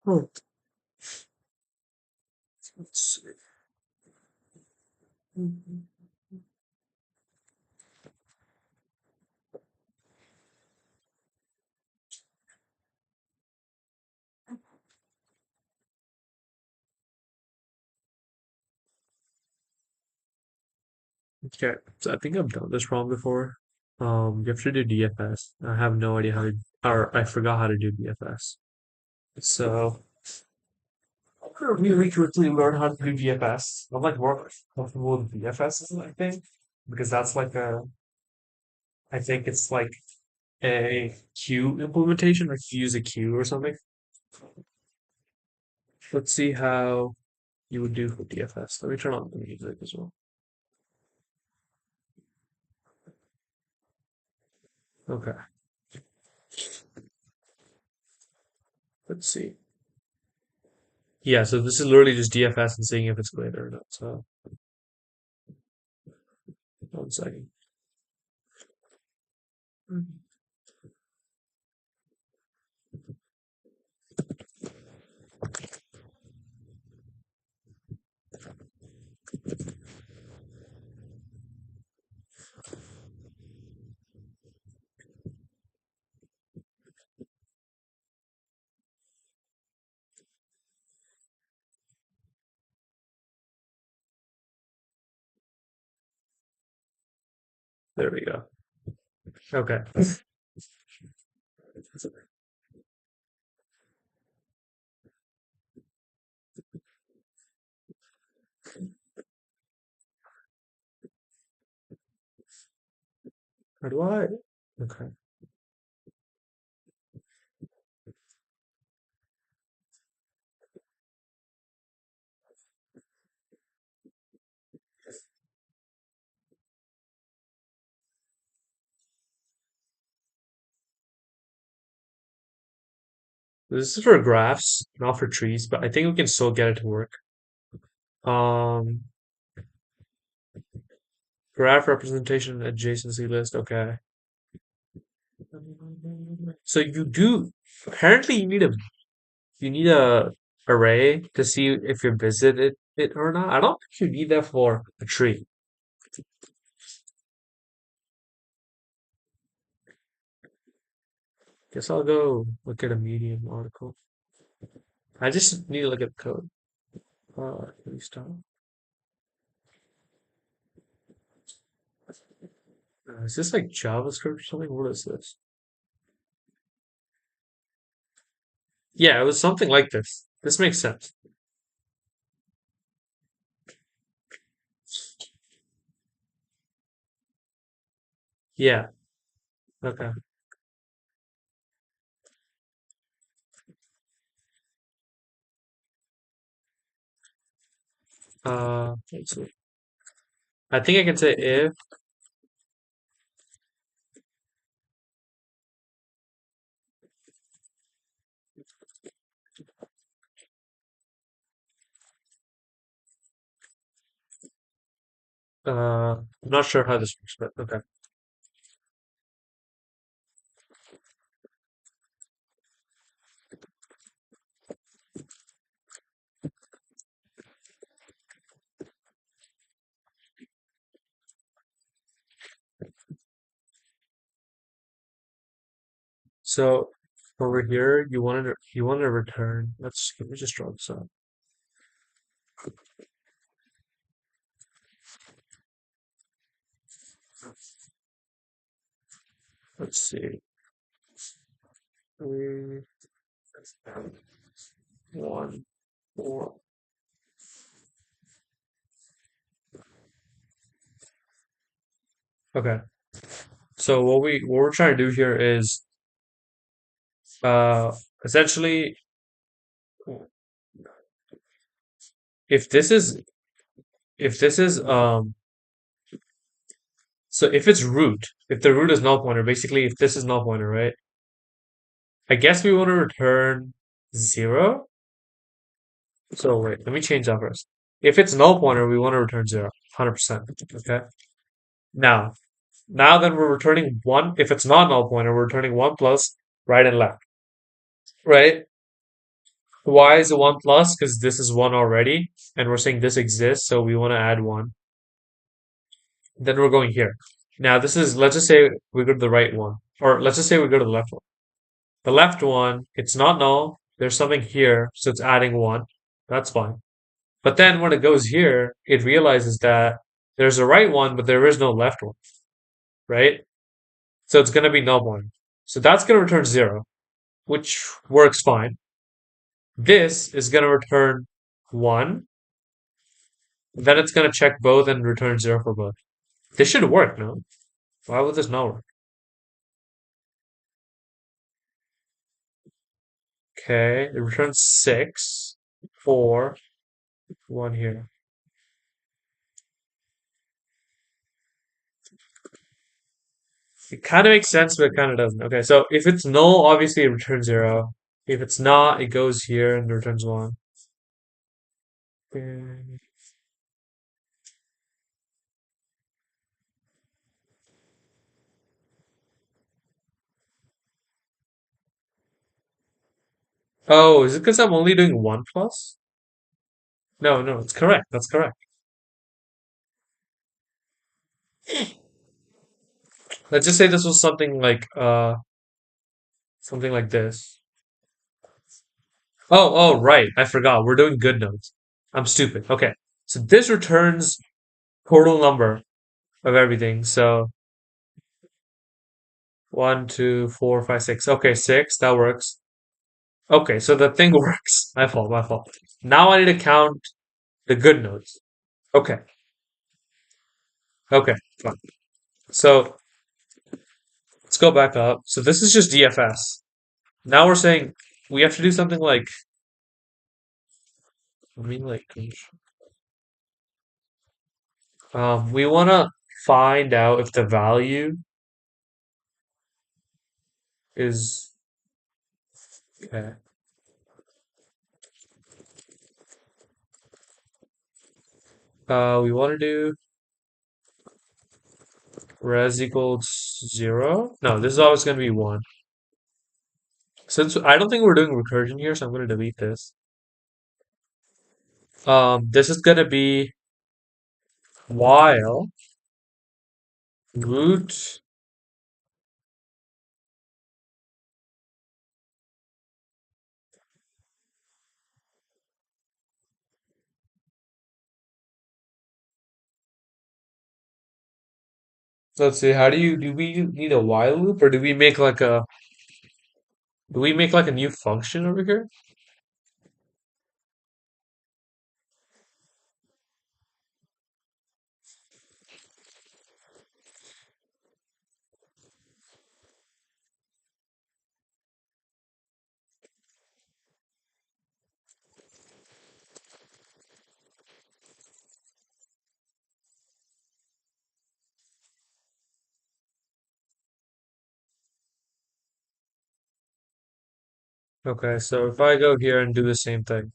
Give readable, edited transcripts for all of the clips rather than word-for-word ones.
Let's see. Okay, so I think I've done this wrong before. You have to do DFS. I have no idea how to, or I forgot how to do DFS. So I'm gonna really quickly learn how to do DFS. I'm like more comfortable with DFS, I think, because that's like I think it's like a queue implementation, like you use a queue or something. Let's see how you would do for DFS. Let me turn on the music as well. Okay, let's see. Yeah, so this is literally just DFS and seeing if it's great or not. So 1 second. There we go. Okay. How do I? Okay. This is for graphs, not for trees, but I think we can still get it to work. Um, Graph representation adjacency list. Okay. So you do apparently you need a array to see if you visited it or not. I don't think you need that for a tree. Guess I'll go look at a Medium article. I just need to look at the code. Let me stop. Is this like JavaScript or something? What is this? Yeah, it was something like this. This makes sense. Yeah. Okay. Let's see. I think I can say if I'm not sure how this works, but okay. So over here, you wanted to return. Let me just draw this up. Let's see. 3, 1, 4. Okay. So what we're trying to do here is uh essentially if this is if this is so if it's root, if the root is null pointer, basically if this is null pointer, right? I guess we want to return 0. So wait, let me change that first. If it's null pointer, we want to return 0, 100%. Okay. Now, now then we're returning 1. If it's not null pointer, we're returning 1 plus right and left, right? Why is it 1 plus? Because this is 1 already, and we're saying this exists, so we want to add 1. Then we're going here. Now this is, let's just say we go to the right one, or let's just say we go to the left one. The left one, it's not null. There's something here, so it's adding 1. That's fine. But then when it goes here, it realizes that there's a right one, but there is no left one, right? So it's going to be null one. So that's going to return 0, which works fine. This is going to return 1. Then it's going to check both and return 0 for both. This should work, no? Why would this not work? Okay, it returns 6, 4, 1 here. It kind of makes sense, but it kind of doesn't. Okay, so if it's null, obviously it returns 0. If it's not, it goes here and returns 1. Okay. Oh, is it because I'm only doing 1 plus? No, no, it's correct. That's correct. Let's just say this was something like this. Oh, right. I forgot. We're doing good notes. I'm stupid. Okay. So this returns total number of everything. So 1, 2, 4, 5, 6. Okay, 6. That works. Okay, so the thing works. My fault, my fault. Now I need to count the good notes. Okay, okay, fine. So let's go back up. So this is just DFS. Now we're saying we have to do something like, I mean, like, we want to find out if the value is, okay. We want to do res equals 0. No, this is always going to be 1. Since I don't think we're doing recursion here, so I'm going to delete this. This is going to be while root. Let's see. Do we need a while loop, or do we make like a new function over here? Okay, so if I go here and do the same thing.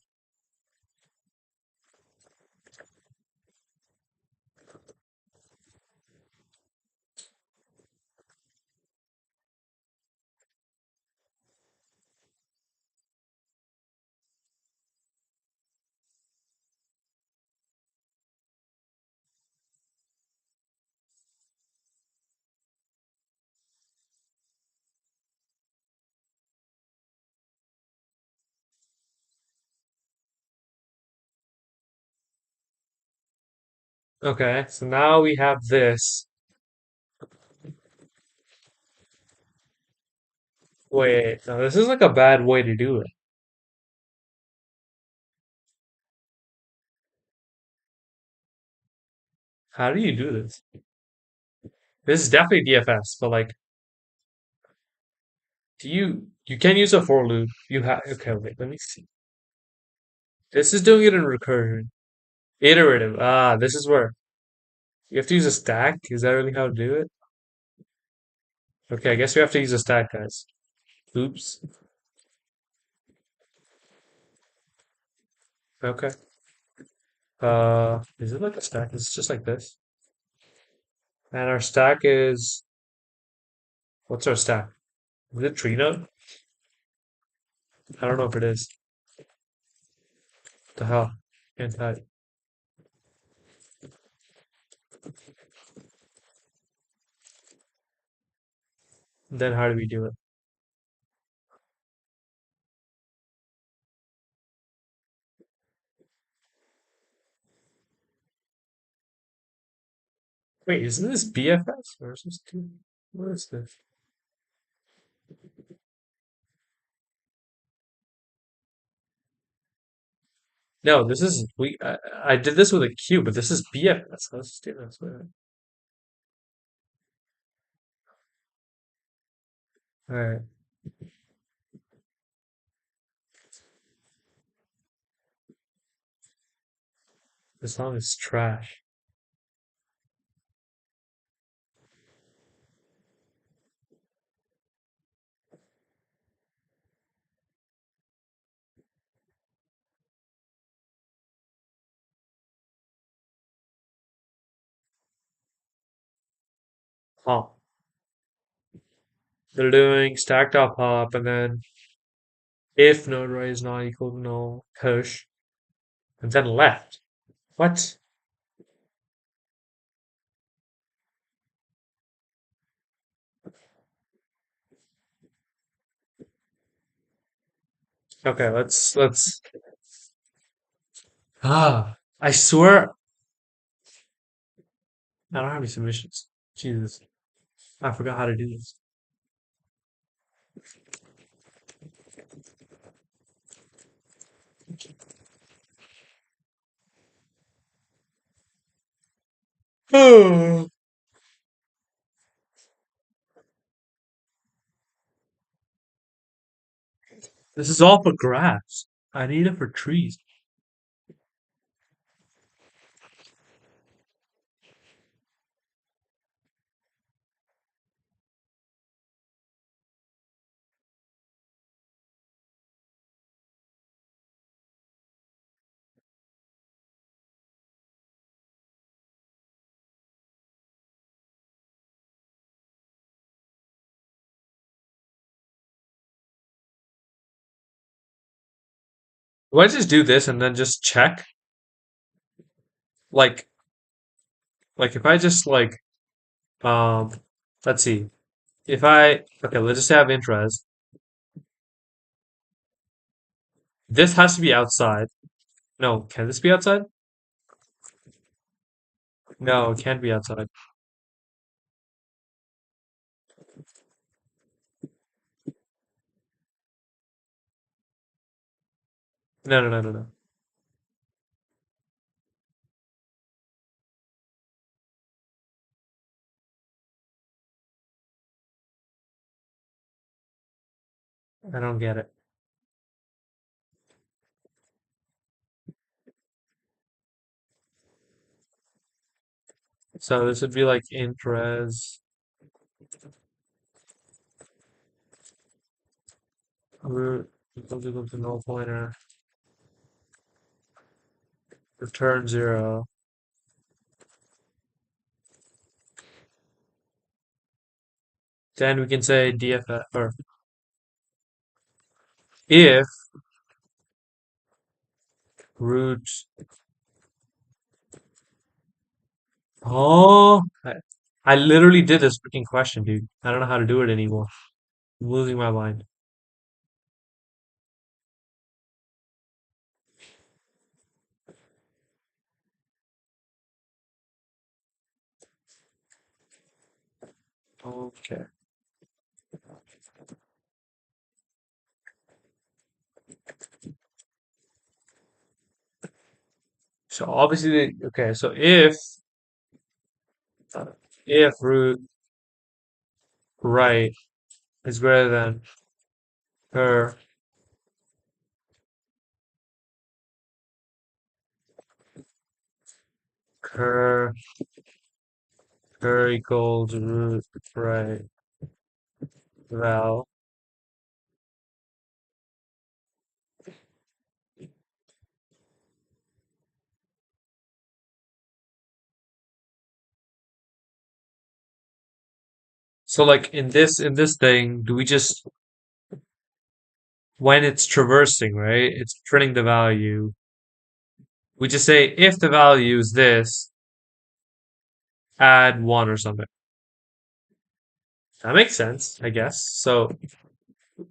Okay, so now we have this. Wait, no, this is like a bad way to do it. How do you do this? This is definitely DFS, but like, you can use a for loop. You have okay, wait, let me see. This is doing it in recursion. Iterative. Ah, this is where you have to use a stack. Is that really how to do it? Okay, I guess we have to use a stack, guys. Oops. Okay. Is it like a stack? It's just like this. And our stack is what's our stack? Is it tree node? I don't know if it is. What the hell? Can't type. Then how do we do it? Wait, isn't this BFS or is this two? What is this? No, this is I did this with a Q, but this is BFS. Let's just do this. All right. This song is trash. Huh. They're doing stack dot pop and then if node right is not equal to null, push, and then left. What? Okay, let's I swear I don't have any submissions. Jesus. I forgot how to do this. Oh, this is all for grass. I need it for trees. Do I just do this and then just check? Like like if I just um let's see. If I okay, let's just have interest. This has to be outside. No, can this be outside? No, it can't be outside. No, no, no, no, no. I don't get it. So this would be like int root equal to null pointer return 0. Then we can say dff or if root. Oh, I literally did this freaking question, dude. I don't know how to do it anymore. I'm losing my mind. Okay. So obviously, okay. So uh, if root right is greater than her her her equals root right val. So like in this thing, do we just when it's traversing, right? It's returning the value. We just say if the value is this, add one or something. That makes sense, I guess. So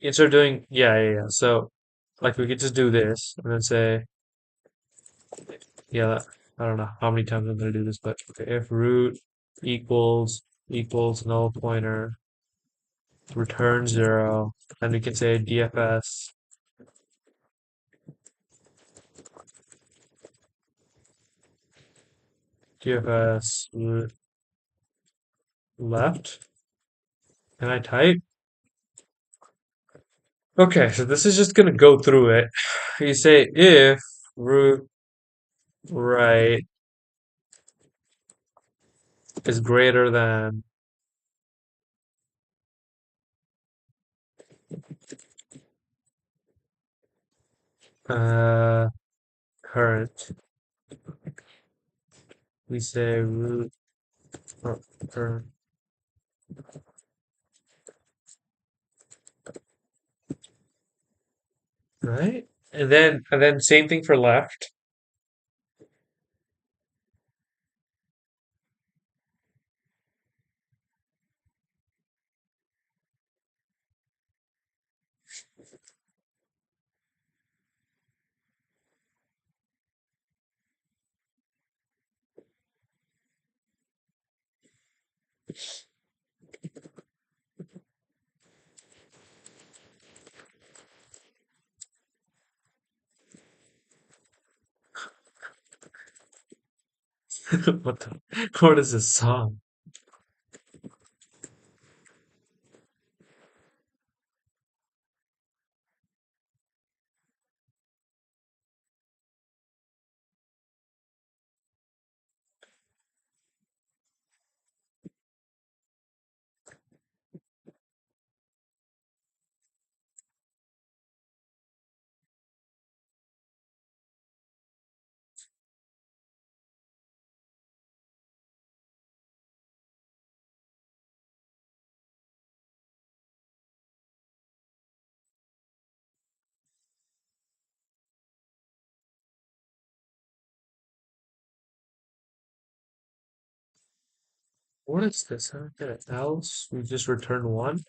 instead of doing yeah. So like we could just do this and then say yeah, I don't know how many times I'm gonna do this, but okay, if root equals null pointer return zero, then we can say DFS root left. Can I type? Okay, so this is just gonna go through it. You say if root right is greater than uh current, we say root or current, right? And then same thing for left. What is this song? What is this? Okay, else we just return one.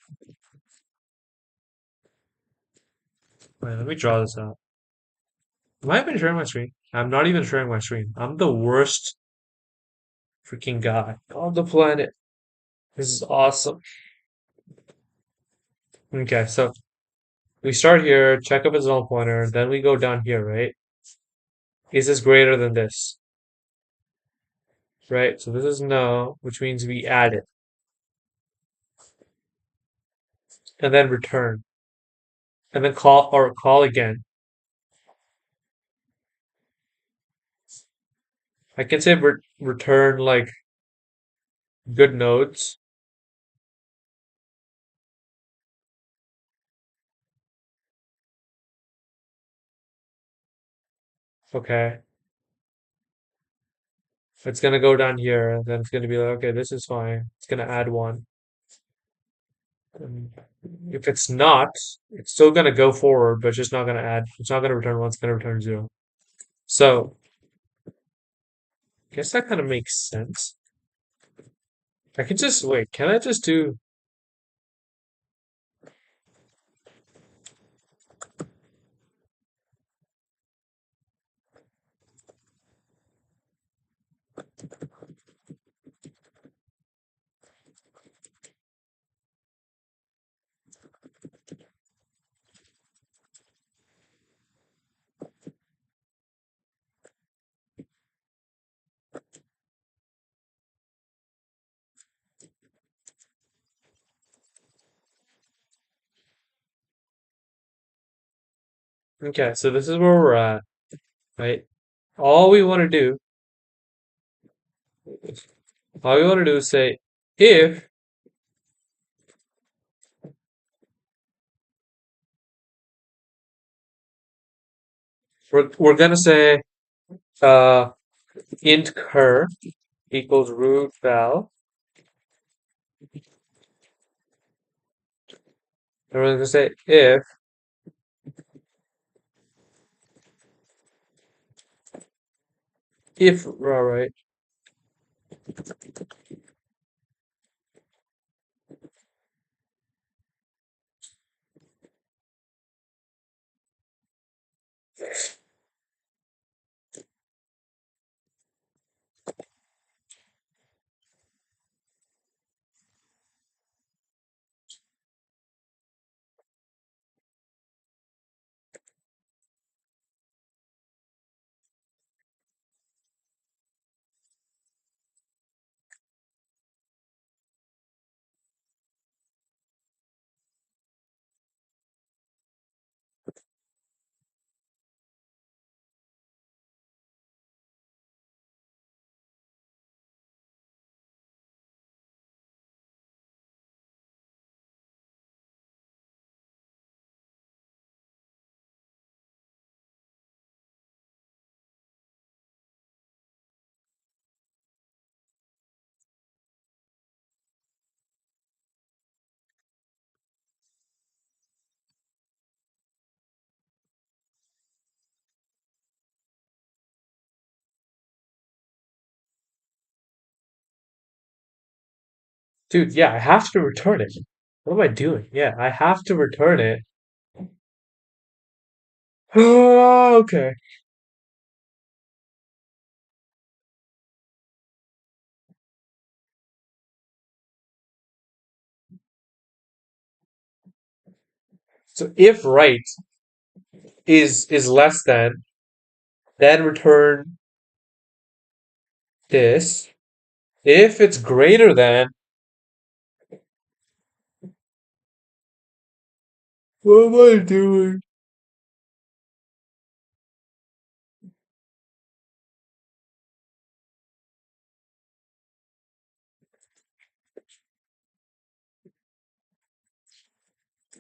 Wait, let me draw this out. Am I even sharing my screen? I'm not even sharing my screen. I'm the worst freaking guy on the planet. This is awesome. Okay, so we start here, check up its null pointer, then we go down here, right? Is this greater than this? Right? So this is no, which means we add it. And then return. And then call again. I can say return like good nodes. Okay. It's gonna go down here, then it's gonna be like, okay, this is fine. It's gonna add one. And if it's not, it's still gonna go forward, but it's just not gonna add. It's not gonna return one. It's gonna return zero. So I guess that kind of makes sense. I can just wait. Can I just do? Okay, so this is where we're at, right? All we want to do, all we want to do is say if we're gonna say uh int cur equals root val, and we're gonna say if all right, dude, yeah, I have to return it. What am I doing? Yeah, I have to return it. Okay. So if right is less than, then return this. If it's greater than, what am I doing?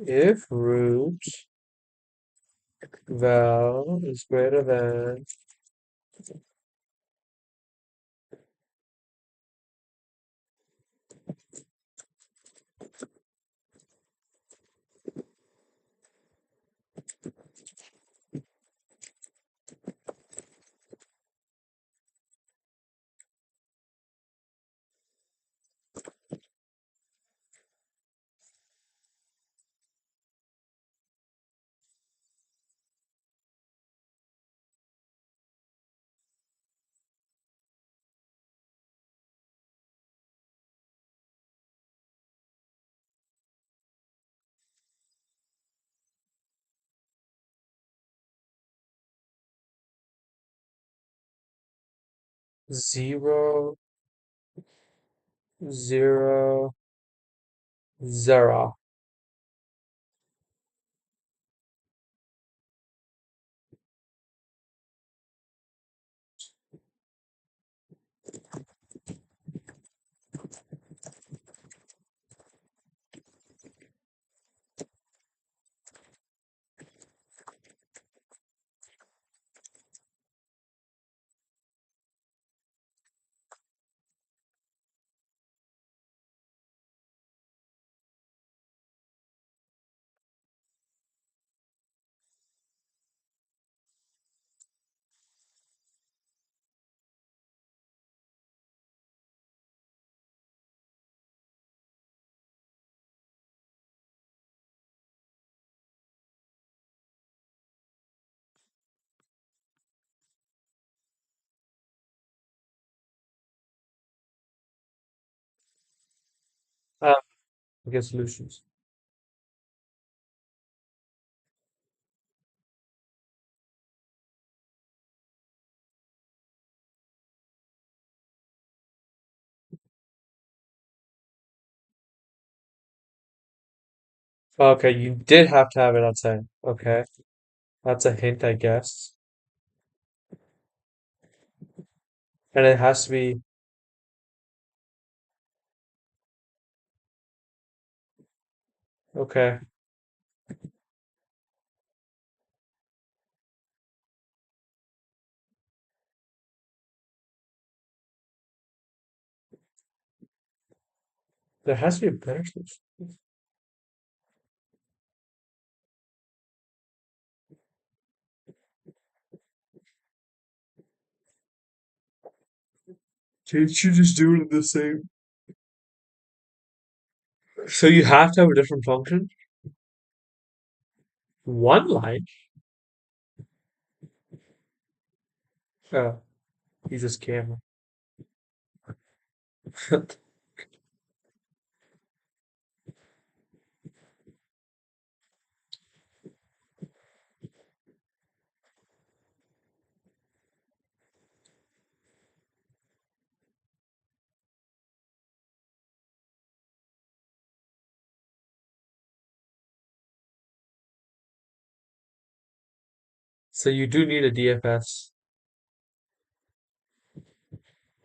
If root val is greater than 0, 0, 0. Um, I guess solutions. Okay, you did have to have it outside. Okay. That's a hint, I guess. And it has to be okay. There has to be a better solution. Can't you just do it the same? So you have to have a different function? One line? Oh, he's a scammer. So you do need a DFS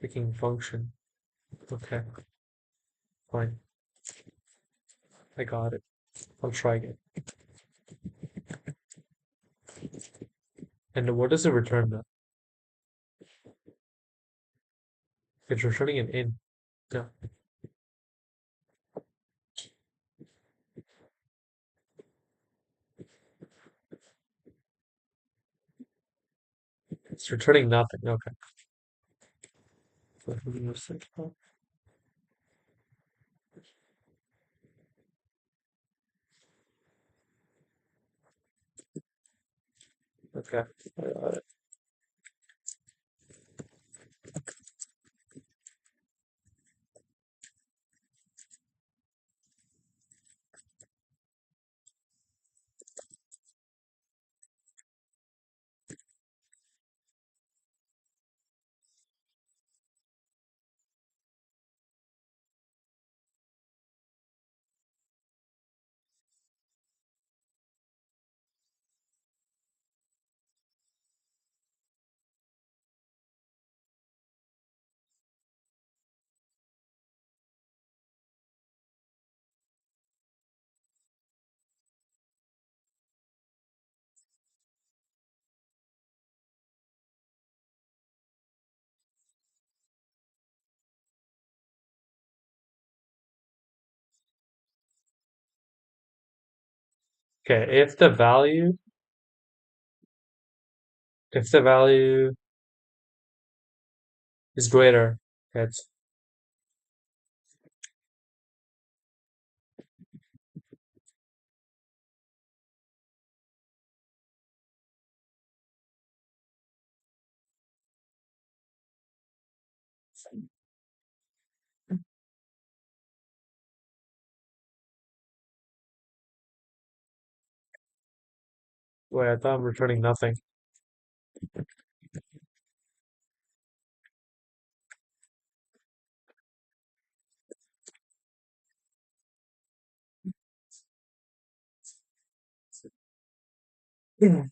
freaking function. Okay, fine. I got it. I'll try again. And what does it return then? It's returning an in. Yeah, it's returning nothing. Okay. So who knows that? Oh, okay, I got it. Okay, if the value is greater, it's wait, I thought I'm returning nothing. Yeah.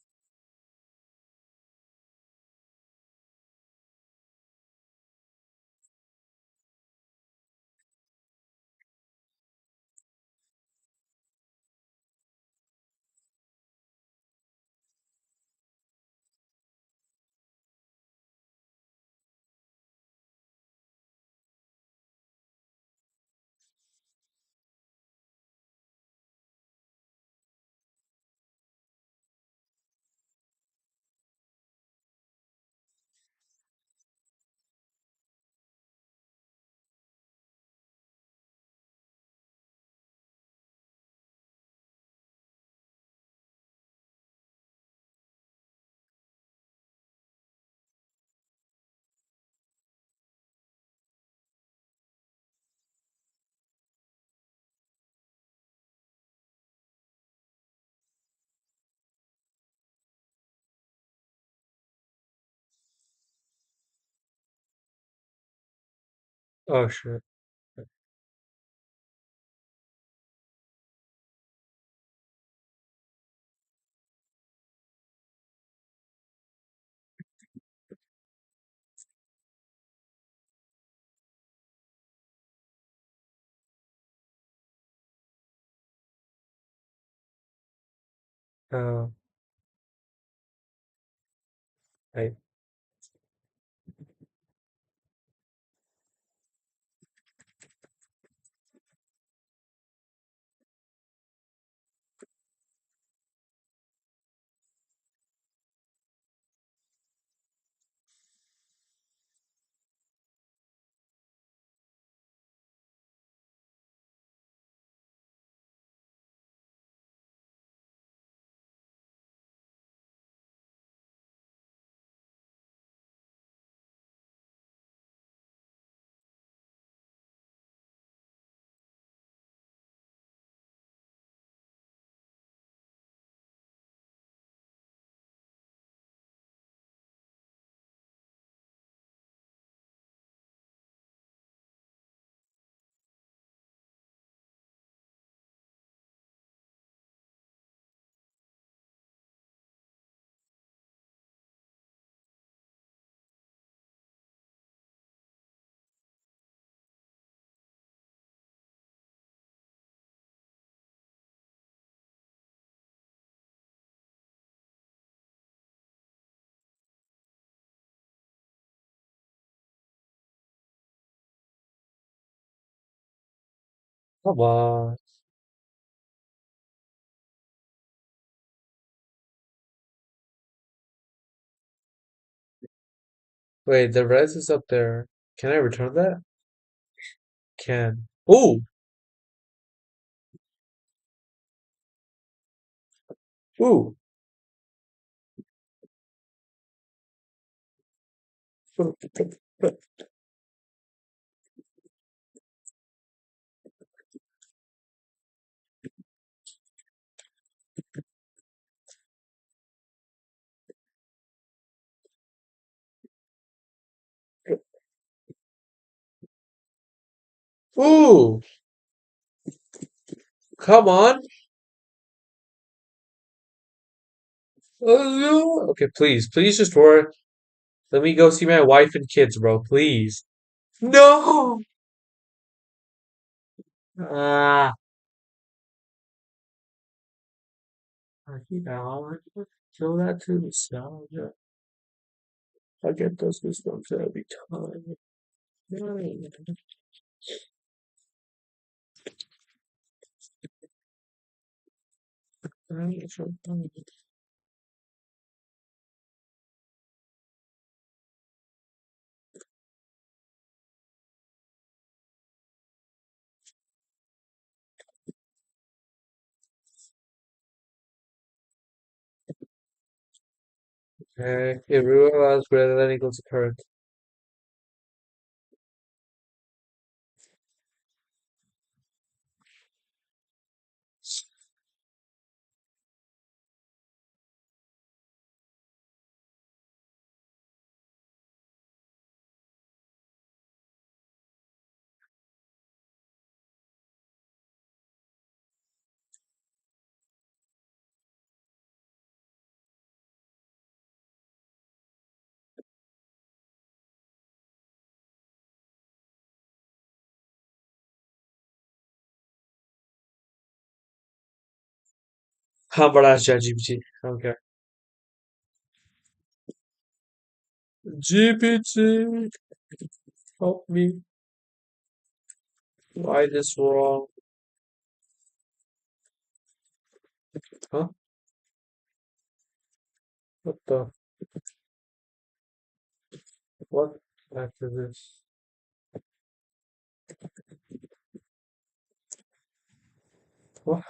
Oh shit. Uh, I, come on. Wait, the res is up there. Can I return that? Can. Ooh! Ooh! Ooh! Come on! Okay, please. Please just work. Let me go see my wife and kids, bro. Please. No! Ah. You know, show that to the sound. I get those goosebumps every time. Okay, it realizes greater than equals to current. How about ask ChatGPT? I don't care. GPT, help me. Why this wrong? Huh? What the? What after this? What?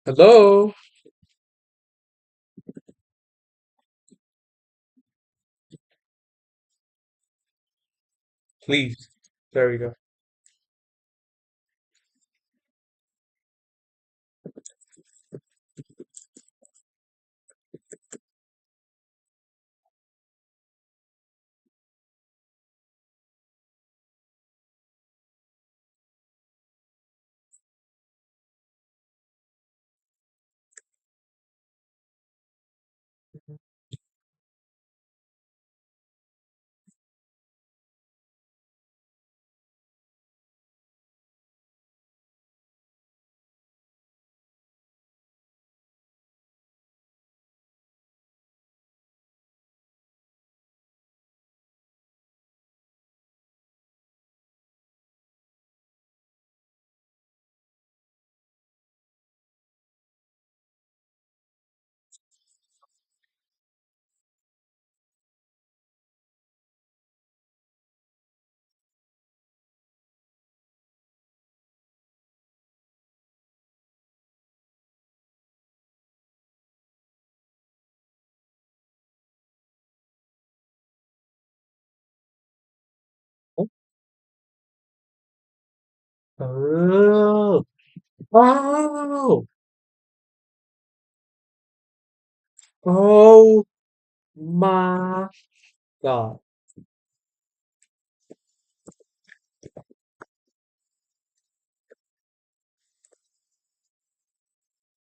Hello? Please. There we go. Oh, oh, oh my God.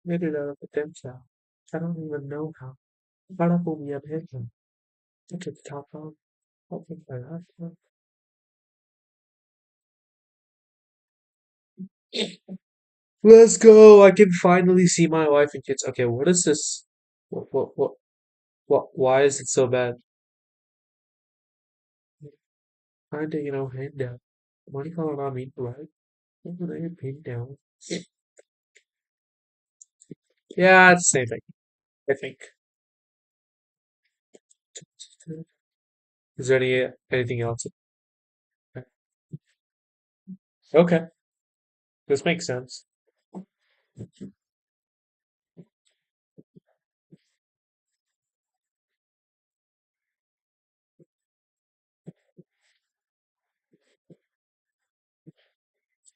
Made it out of the dim shop. I don't even know how. Para pull me up here. Look at the top of. Something like that. Let's go. I can finally see my wife and kids. Okay, what is this? Why is it so bad? Trying to, hand down. What do you call it on me, right? I'm gonna get pinned down. Yeah, it's the same thing, I think. Is there anything else? Okay, this makes sense.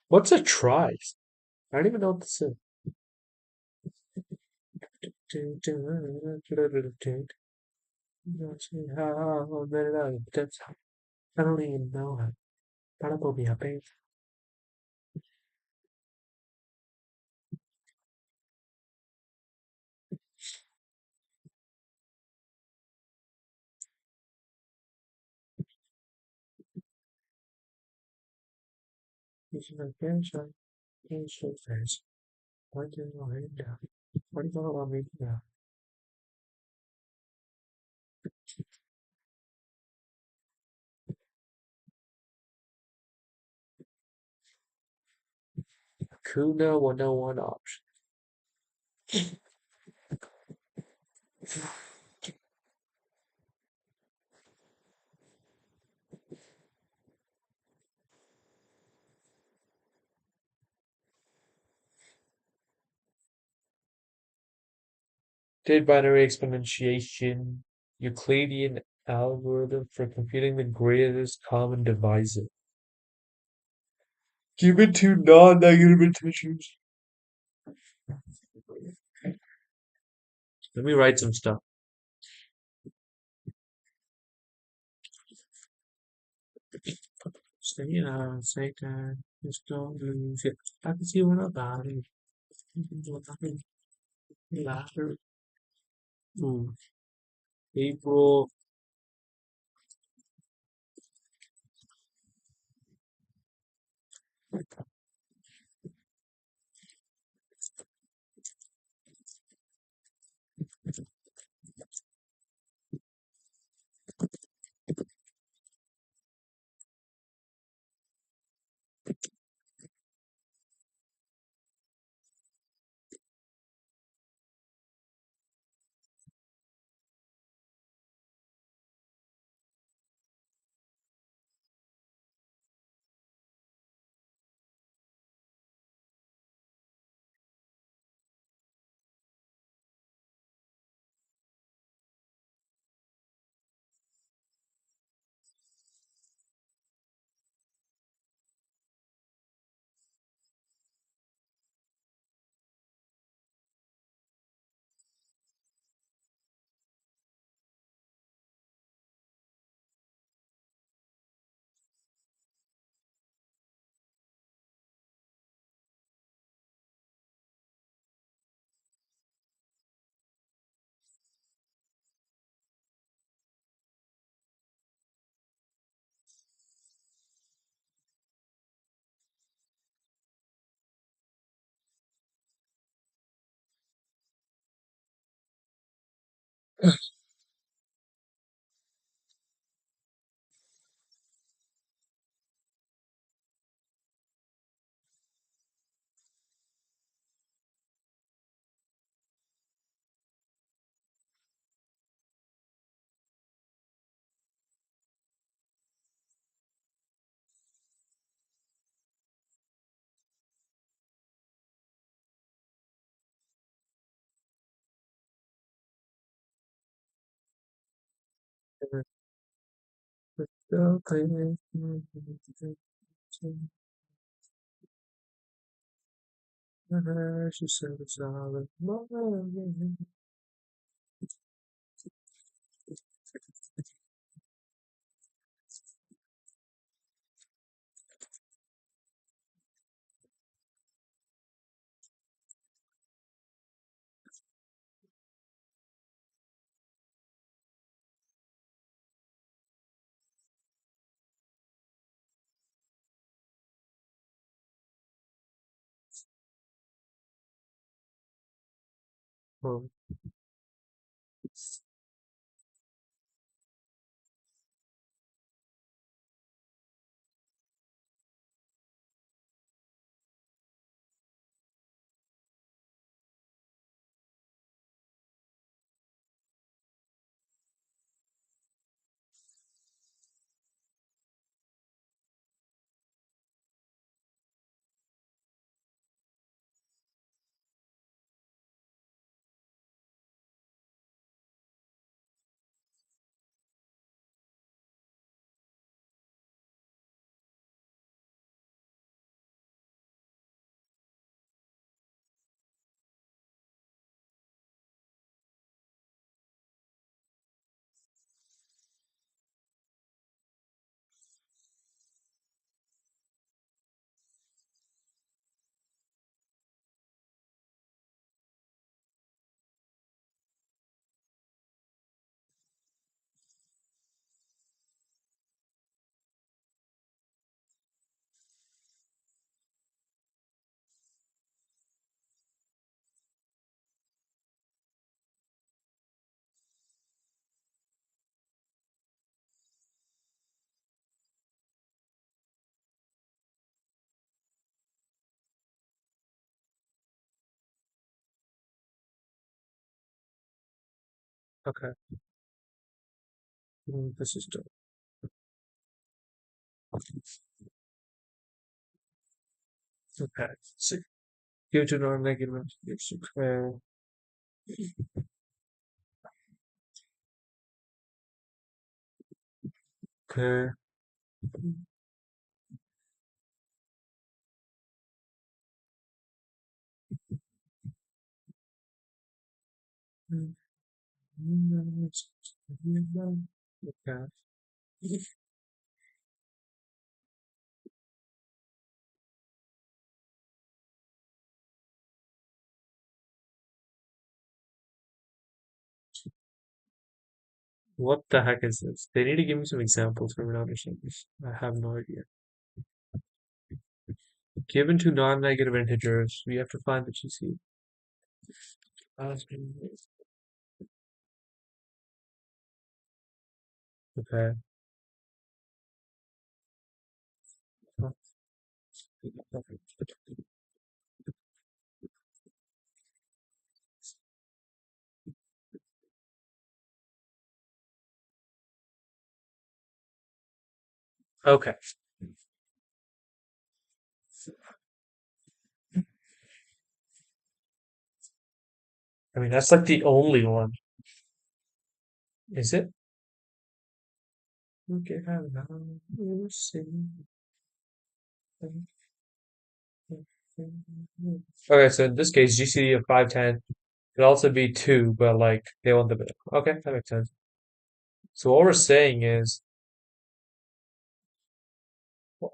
What's a try? I don't even know what this is. I don't even know how. Para pull me up, babe. Using my hands, hands so fast. Why do you hand down? What do you call it on me now? Kuna 101 option. Did binary exponentiation Euclidean algorithm for computing the greatest common divisor. Given two non-negative intentions. Let me write some stuff. Say, say that. Let's go. I can see what about it. Laughter. Ooh. April. She said it's not a moment. Um, okay. This is dope. Okay. So, due to non-negative information. Okay. Okay. What the heck is this? They need to give me some examples for me to understand this. I have no idea. Given two non-negative integers, we have to find the GC. Okay. Okay. I mean, that's like the only one. Is it? Okay. Okay, so in this case, GCD of 510 could also be 2, but like they want the middle. Okay, that makes sense. So what we're saying is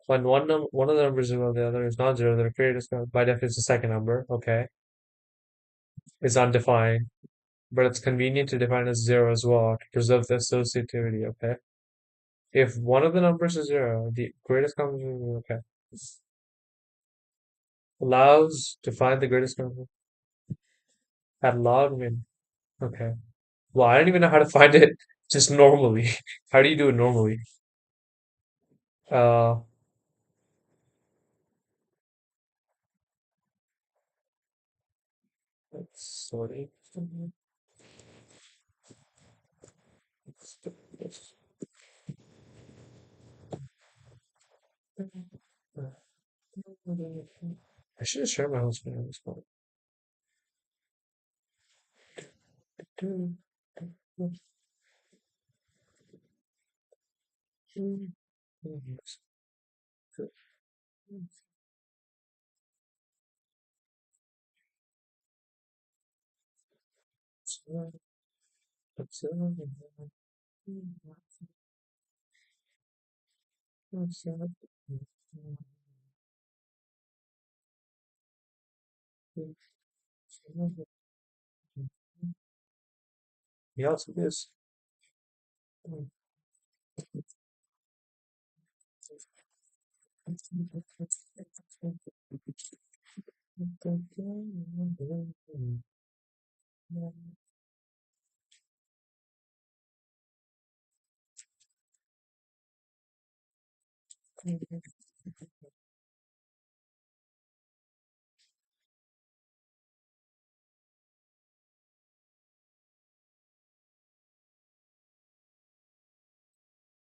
when one of the numbers is equal to the other is non-zero, the greatest number by definition the second number, okay, is undefined, but it's convenient to define as zero as well to preserve the associativity, okay? If one of the numbers is zero, the greatest common denominator, okay, allows to find the greatest common at log min. Okay. Well, I don't even know how to find it just normally. How do you do it normally? Uh, sorry. I should have shared my whole screen on this point. Yeah, it's this.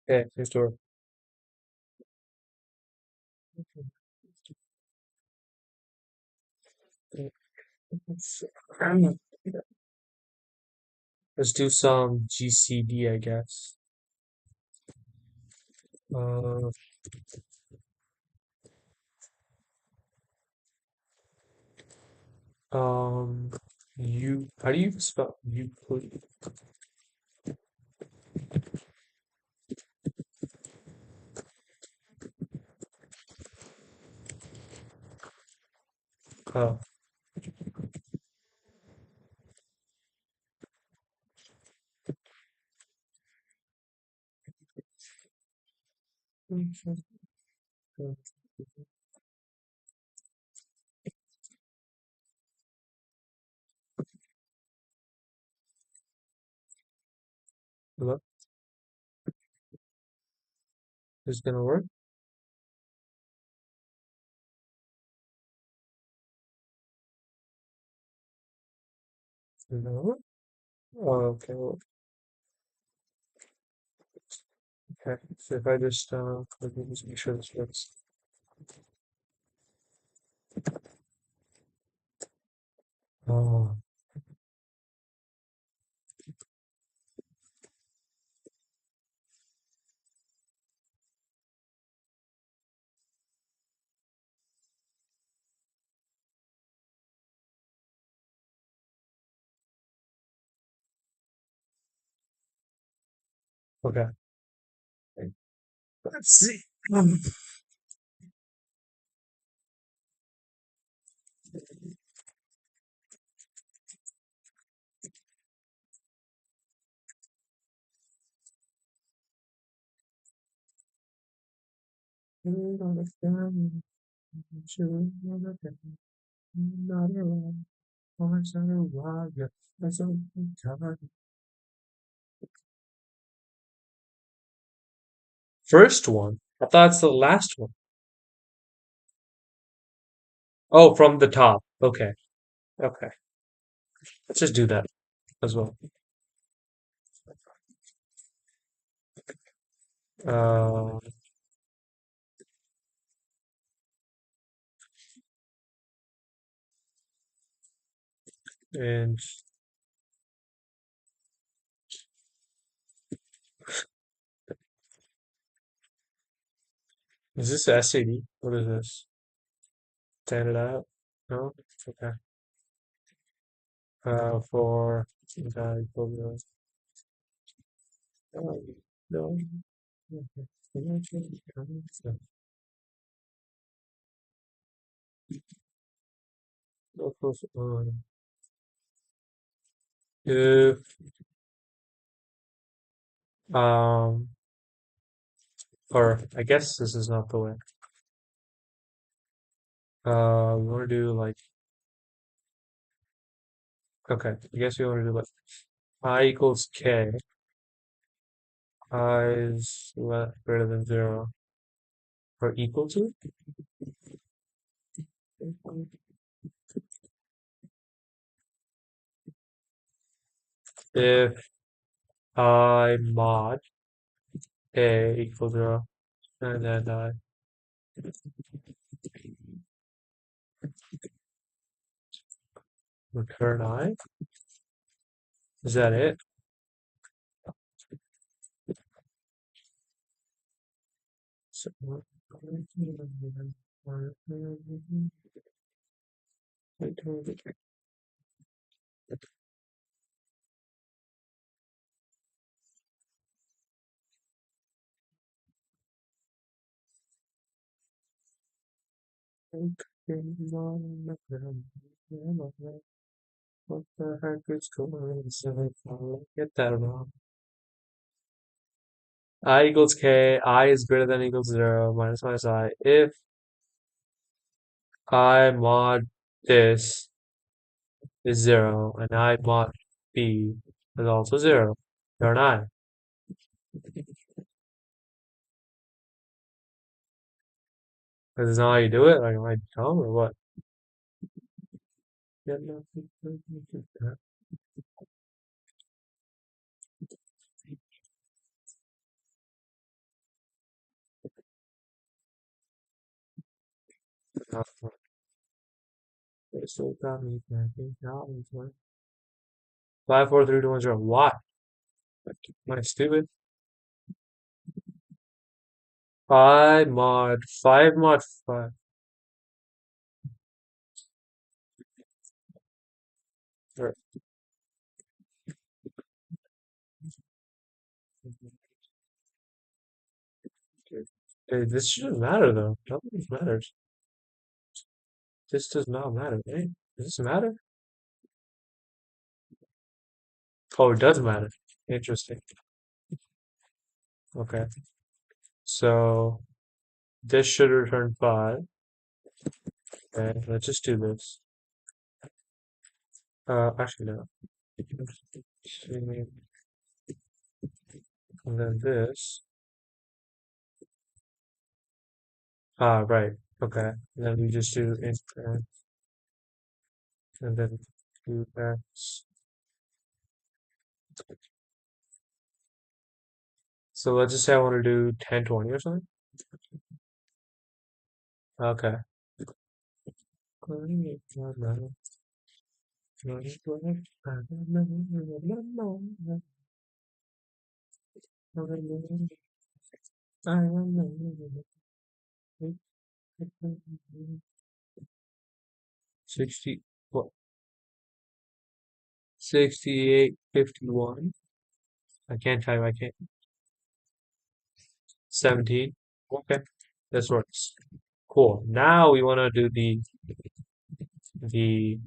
Okay, restore. Let's do some GCD, I guess. Uh, um, how do you spell Euclid? Oh, hello? Is it gonna work? No? Oh, okay, okay. So if I just, let me just make sure this works. Oh, okay. Let's see. First one. I thought it's the last one. Oh, from the top. Okay. Okay. Let's just do that as well. Uh, and is this SAD? What is this? Stand it out? No? Okay. For no. Focus on if um or I guess this is not the way. We want to do like okay. I guess we want to do like I equals k. I is greater than 0 or equal to. If I mod a equals 0 and then I return I. Is that it? So, What the heck is going on? Get that wrong. I equals k, I is greater than or equals 0, minus minus I. If I mod this is 0, and I mod b is also 0, or 9. This is not how you do it? Like, am I dumb or what? Yeah, no, it still got me thinking. Now it's like 5, 4, 3, 2, 1, 0. Why? Am I stupid? 5 mod 5. Or- This shouldn't matter though. Nothing matters. This does not matter, right? Does this matter? Oh, it does matter. Interesting. Okay. So this should return 5. Okay, let's just do this. Actually no. And then this. Right. Okay. And then we just do int and then do x. So let's just say I want to do 10, 20 or something. Okay. I don't know. 60, what? 68, 51. I can't type, I can't. 17. Okay, this works. Cool. Now we want to do the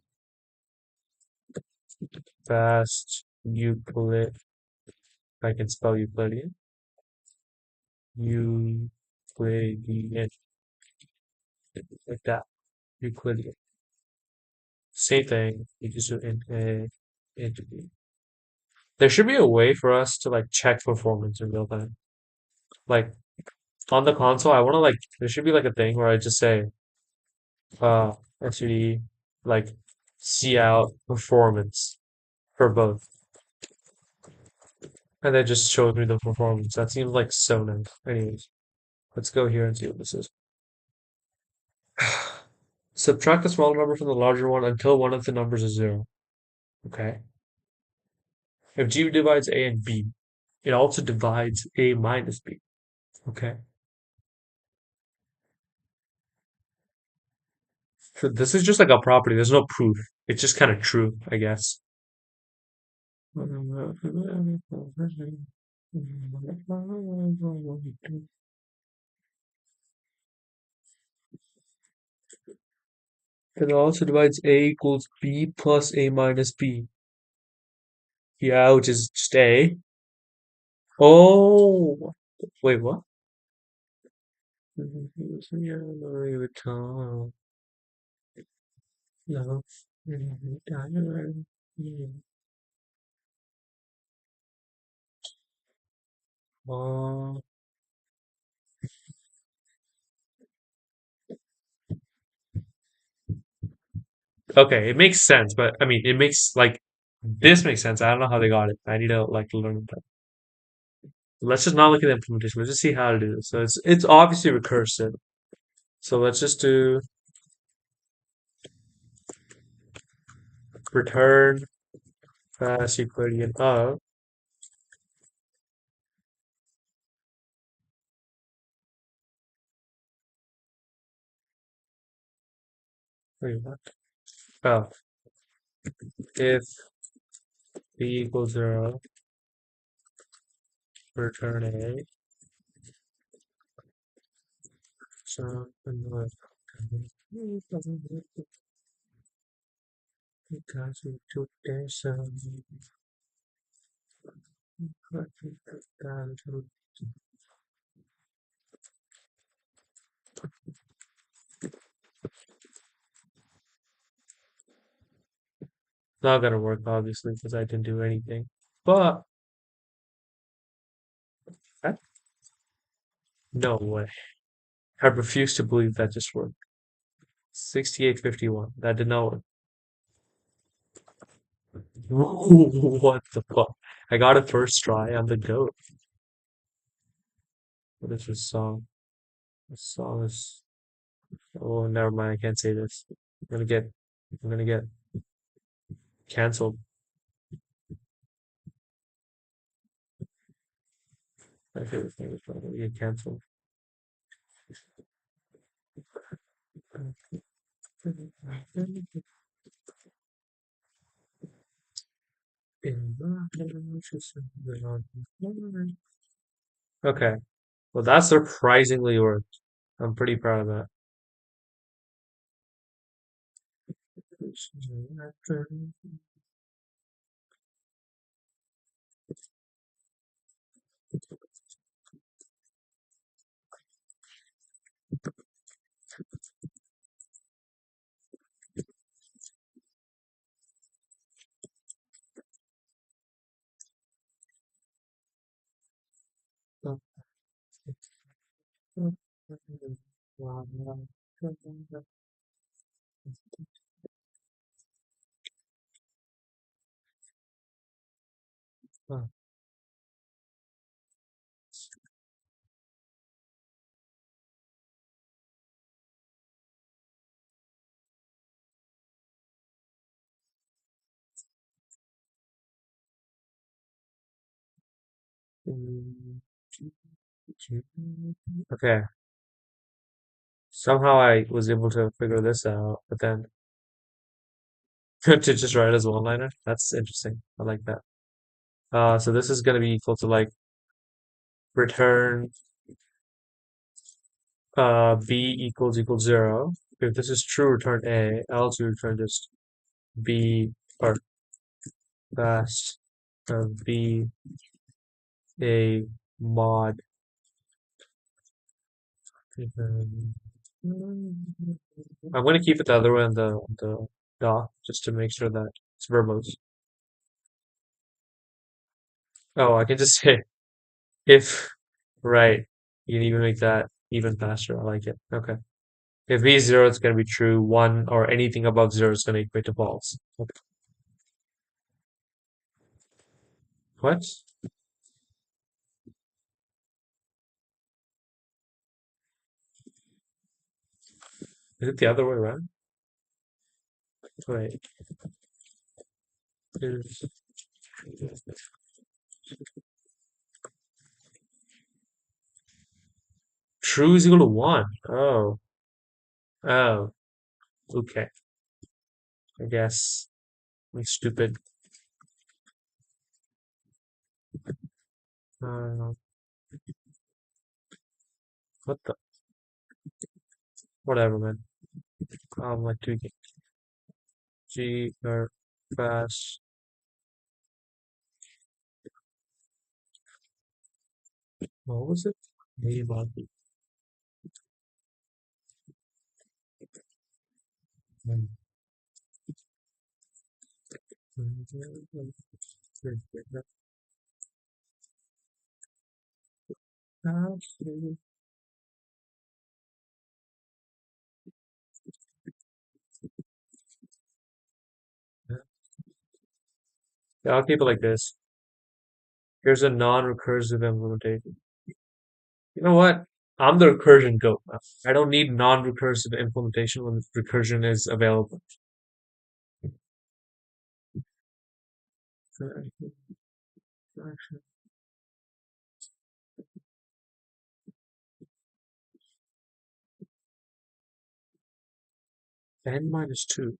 fast Euclid. If I can spell Euclidean. Euclidean. Like that. Euclidean. Same thing. You just do int A, int B. There should be a way for us to like check performance in real time. Like on the console, I want to like there should be like a thing where I just say uh SUD like see out performance for both, and that just shows me the performance. That seems like so nice. Anyways, let's go here and see what this is. Subtract the smaller number from the larger one until one of the numbers is 0. Okay. If G divides A and B, it also divides A minus B. Okay. So this is just like a property. There's no proof. It's just kind of true, I guess. It also divides A equals B plus A minus B. Yeah, which is just A. Oh, wait, what? No. Uh, okay, it makes sense, but I mean, it makes like this makes sense. I don't know how they got it. I need to like learn that. Let's just not look at the implementation. Let's just see how to do this. So it's obviously recursive. So let's just do return fast Euclidean of. Wait, what? Oh, if b equals 0, return a. So Because we took this, not gonna work obviously because I didn't do anything. But eh, no way. I refuse to believe that just worked. 6851. That did not work. What the fuck? I got it first try. I'm the goat. What is this song? This song is. Oh, never mind. I can't say this. I'm gonna get. I'm gonna get canceled. My favorite thing is probably get canceled. Okay. Well, that surprisingly worked. I'm pretty proud of that. Okay. Somehow I was able to figure this out, but then to just write it as a one-liner. That's interesting. I like that. So this is gonna be equal to like return b equals 0. If this is true, return a. Else you return just b or dash b a mod. I'm gonna keep it the other way on the doc just to make sure that it's verbose. Oh, I can just say if right. You can even make that even faster. I like it. Okay. If b is 0, it's gonna be true. 1 or anything above 0 is gonna equate to false. Okay. What? Is it the other way around? Wait. Is true is equal to 1. Oh. Oh. Okay. I guess. I'm stupid. Uh, what the? Whatever, man. Like tweaking. G or fast. What was it? Maybe Yeah, I'll keep it like this. Here's a non-recursive implementation. You know what? I'm the recursion goat now. I don't need non-recursive implementation when recursion is available. N minus 2.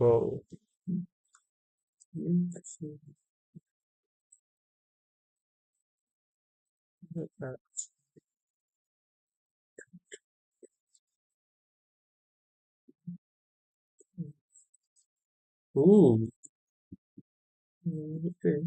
Whoa. Ooh. Okay.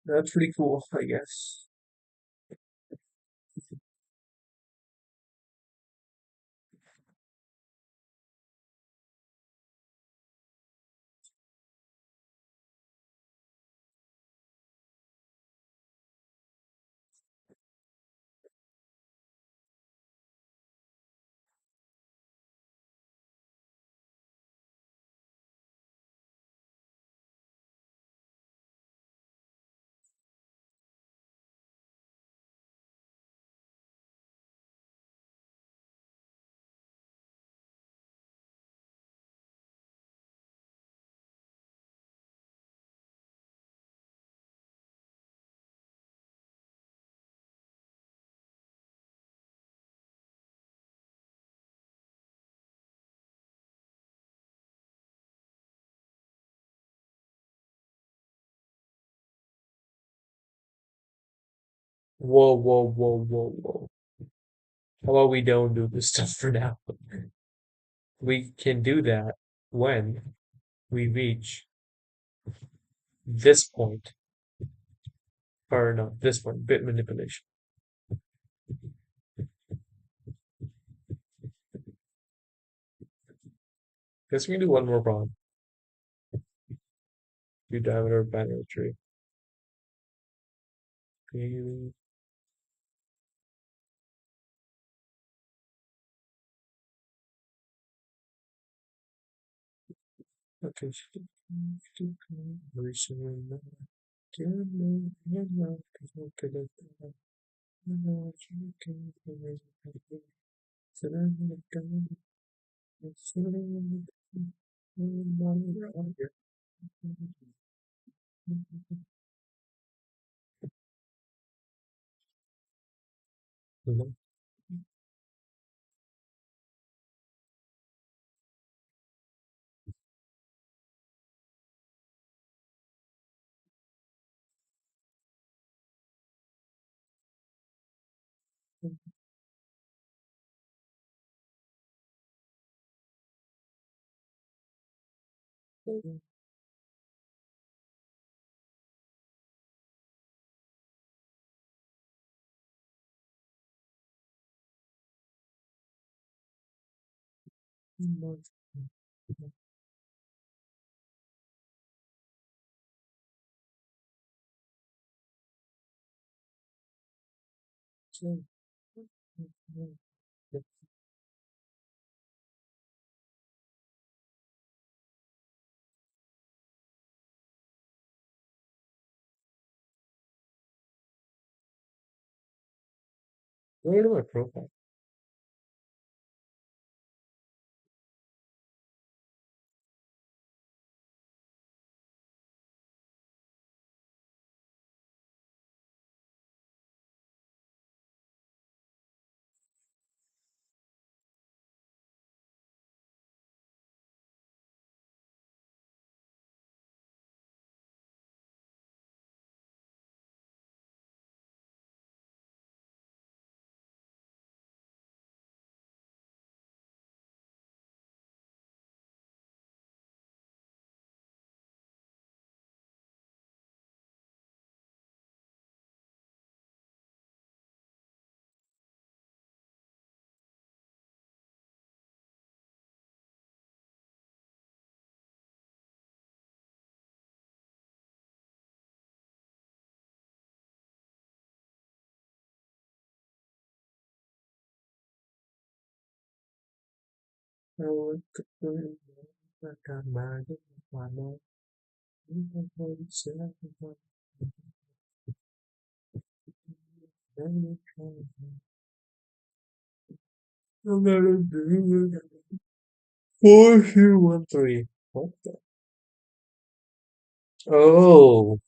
That's pretty cool, I guess. Whoa, whoa, whoa, whoa, whoa. How about we don't do this stuff for now? We can do that when we reach this point, or no, this point, bit manipulation. Guess we can do one more problem. Do diameter of binary tree. Okay, Where do I profile? Four, two, one, three. What the? Oh,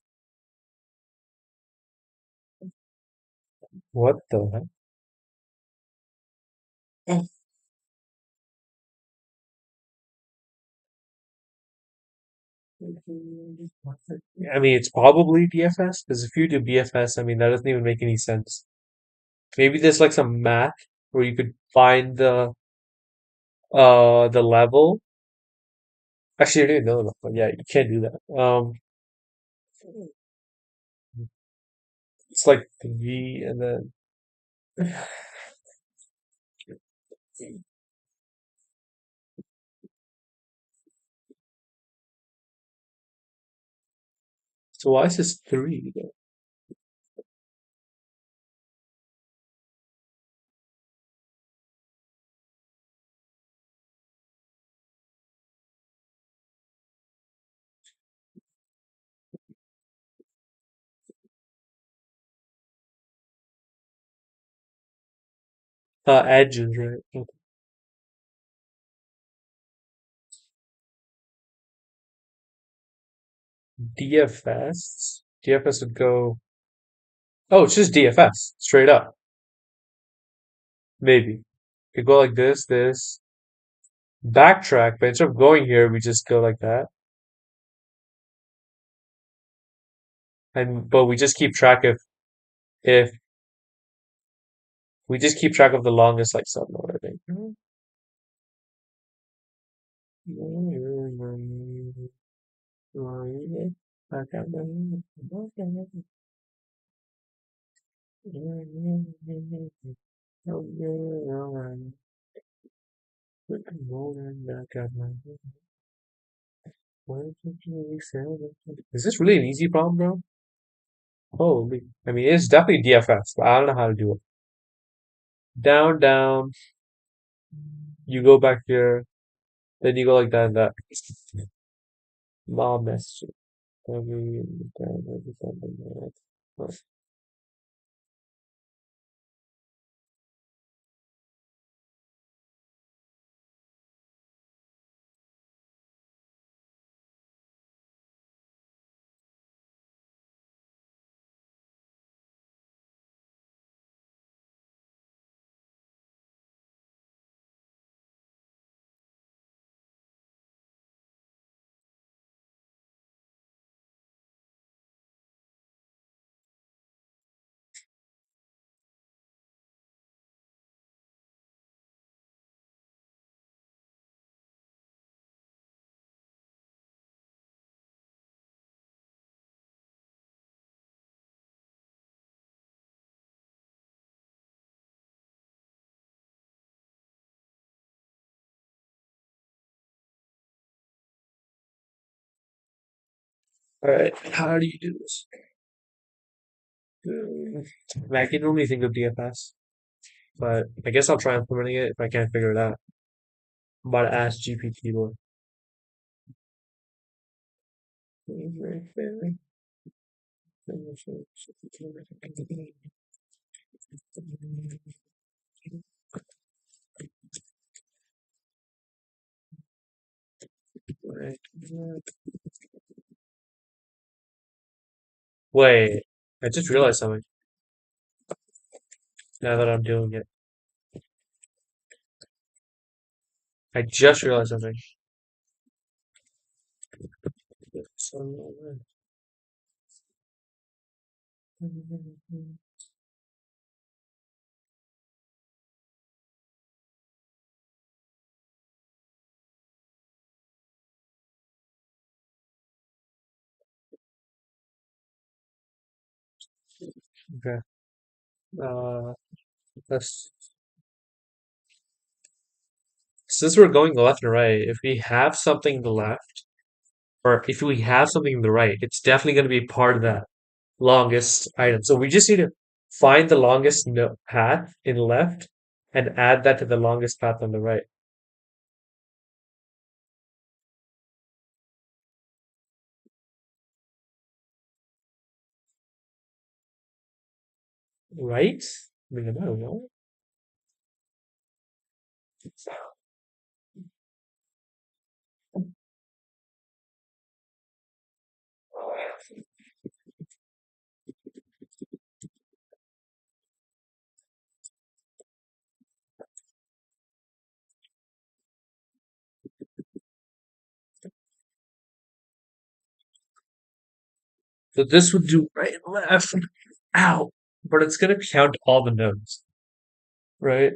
what the heck? I mean, it's probably DFS because if you do BFS, I mean, that doesn't even make any sense. Maybe there's like some math where you could find the level. Actually, I didn't know that, but yeah, you can't do that. It's like three and then. So why is this three then? Edges, right? Okay. DFS. DFS would go. Oh, it's just DFS, straight up. Maybe. Could go like this, backtrack, but instead of going here, we just go like that. And but we just keep track of if we just keep track of the longest like subnode, I think. Is this really an easy problem, bro? Holy. I mean, it's definitely DFS, but I don't know how to do it. Down, down. You go back here. Then you go like that and that. Mom message. All right, how do you do this? I can only think of DFS, but I guess I'll try implementing it if I can't figure it out. I'm about to ask GPT, Lord. Wait, I just realized something now that I'm doing it. I just realized something. Okay. Uh, let's, since we're going left and right, if we have something in the left, or if we have something in the right, it's definitely going to be part of that longest item. So we just need to find the longest no path in left and add that to the longest path on the right. Right? I mean, I don't know. So this would do right and left. Ow. But it's going to count all the nodes, right?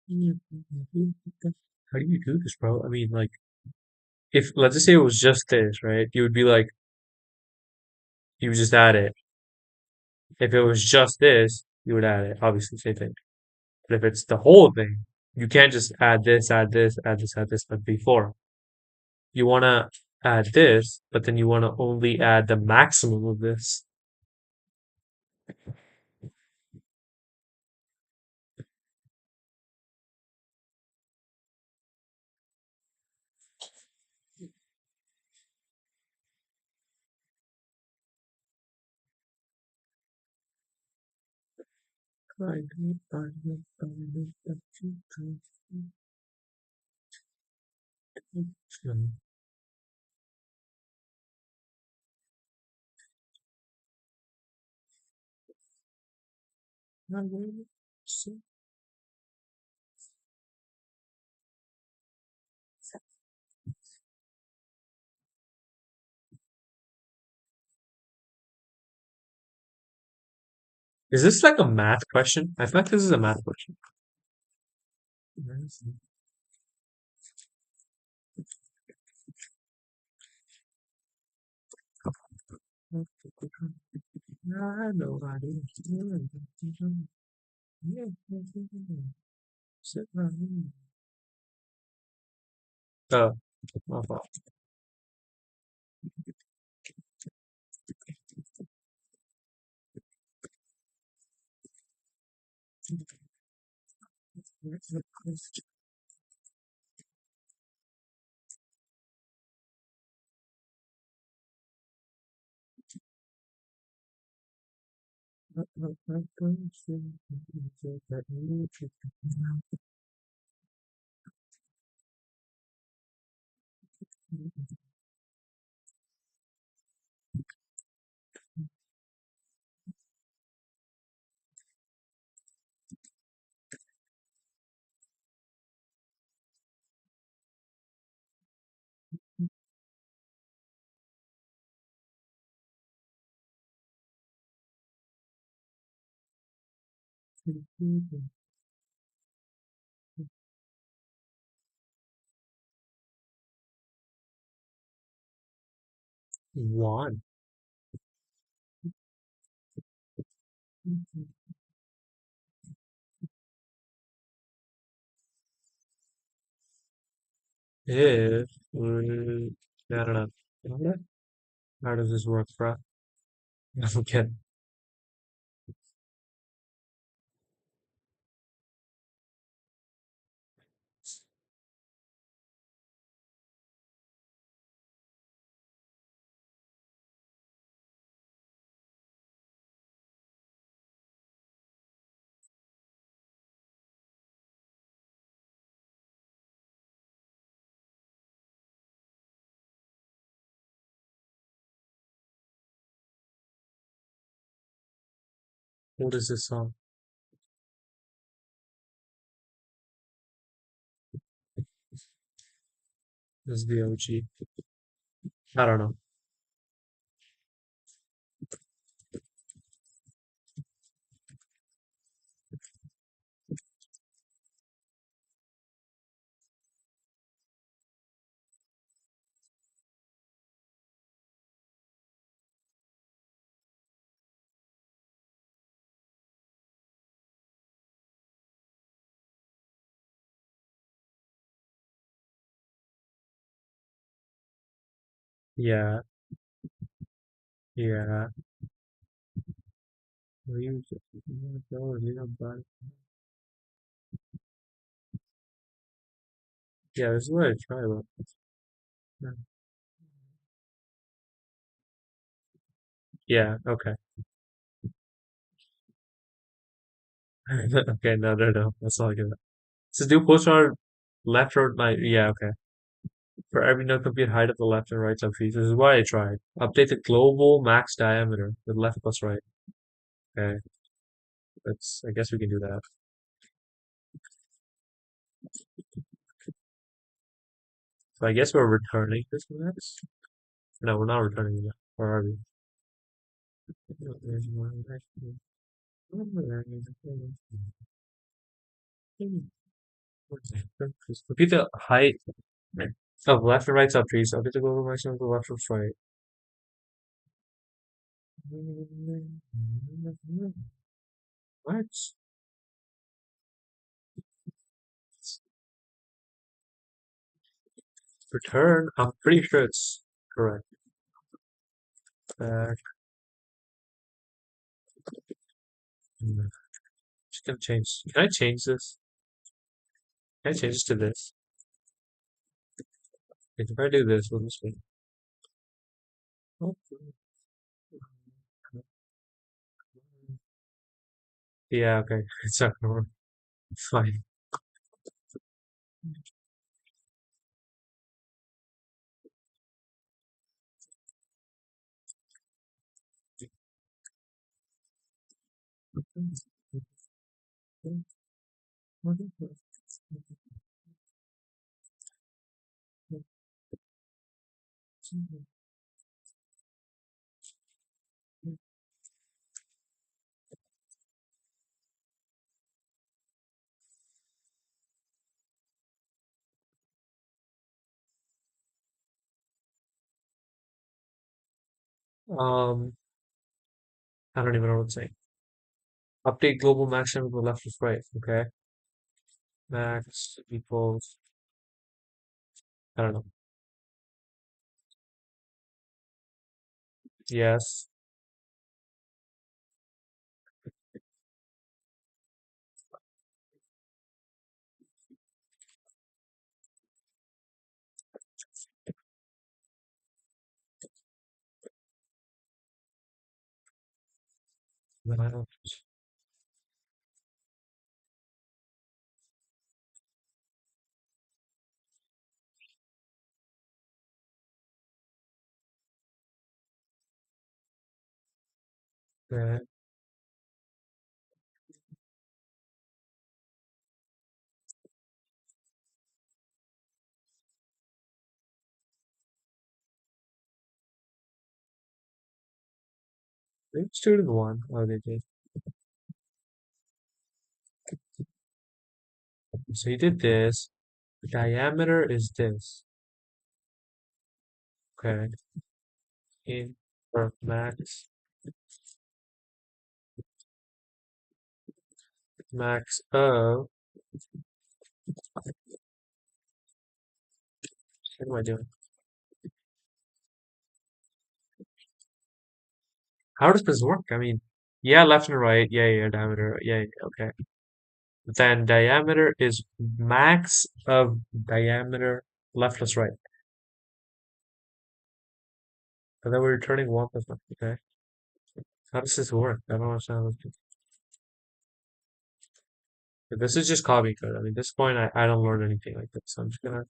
How do you do this, bro? I mean, like, if let's just say it was just this, right? You would be like, you would just add it. If it was just this, you would add it. Obviously, same thing. But if it's the whole thing, you can't just add this, add this, add this, add this. But before, you want to add this, but then you want to only add the maximum of this. Is this like a math question? I feel like this is a math question. Oh, my fault. One. If I don't know. How does this work, bro? Okay. What is this song? This is the OG. I don't know. Yeah, yeah. Leave go, leave them back. Yeah, this is what I try, but yeah, okay. Okay, no, no, no. That's all good. So do postcard left or right? Yeah, okay. For every no compute height of the left and right subtrees. This is why I tried. Update the global max diameter with left plus right. Okay, I guess we can do that. So I guess we're returning this max. No, we're not returning that. Or are we? Repeat the height of left and right subtrees. Update the global maximum of the left plus right. What? Return? I'm pretty sure it's correct. Back. Just gonna change. Can I change this? Can I change this to this? Like, if I do this, will this be? Oh, yeah, okay. It's not gonna work. Fine. Um, I don't even know what to say. Update global maximum to the left is right. Okay. Max equals, I don't know. Yes. left, right. Maybe student one. Oh, they did. So he did this. The diameter is this. Okay. In or max of what am I doing? How does this work? I mean, yeah, left and right. Yeah, yeah, diameter. Yeah, yeah, okay. Then diameter is max of diameter left plus right. And then we're returning one plus one. Okay. How does this work? I don't understand. This is just copy code. I mean, at this point, I don't learn anything like this. So I'm just gonna.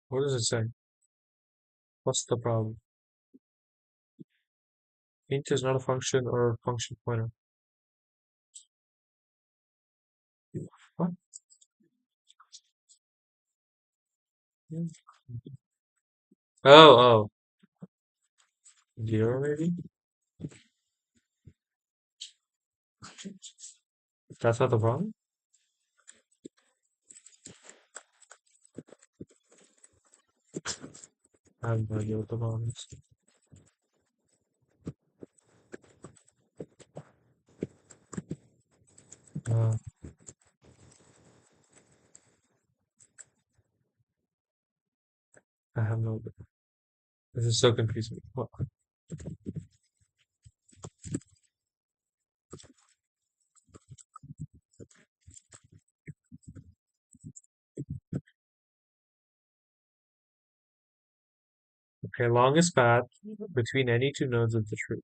What does it say? What's the problem? Int is not a function or function pointer. What? Oh, oh, zero maybe? That's not the problem? I have no idea what the problem is. Uh, I have no idea. This is so confusing. What? Okay, longest path between any two nodes of the tree.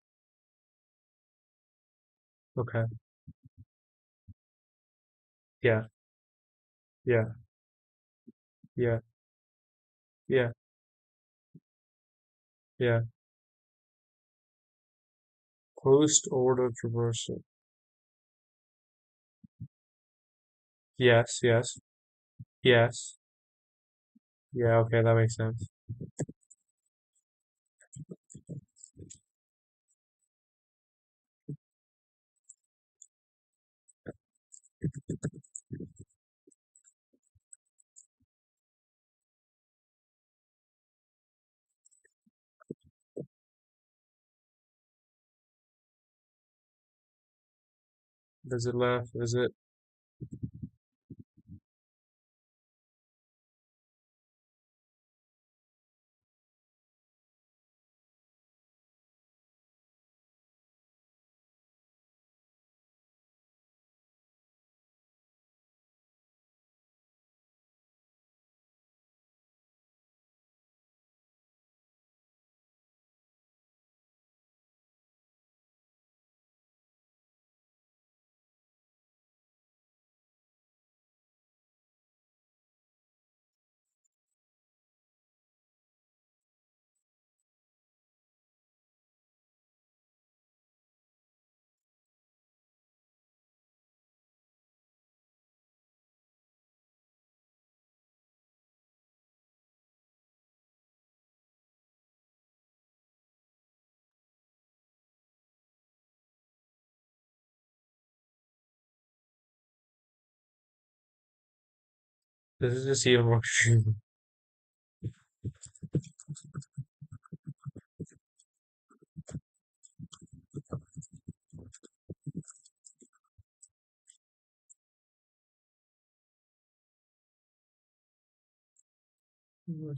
Okay, yeah, yeah, yeah, yeah, yeah. Post order traversal. Yes, yes, yes. Yeah, okay, that makes sense. Is it left? Is it? This is just even more confusing. Too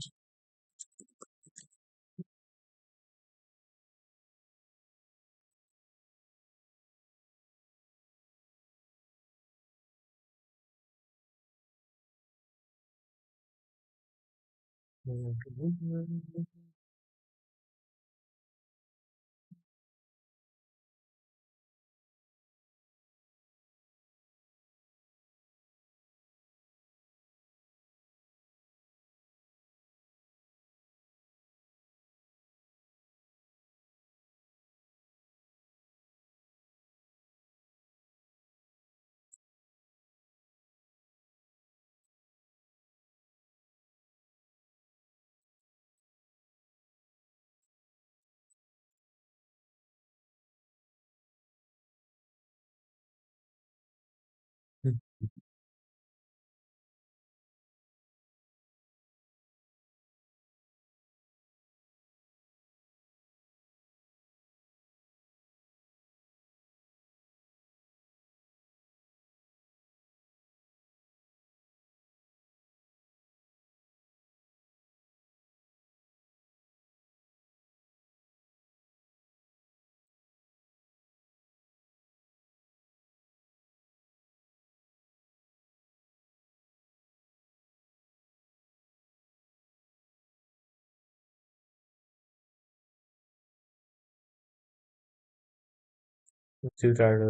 tired of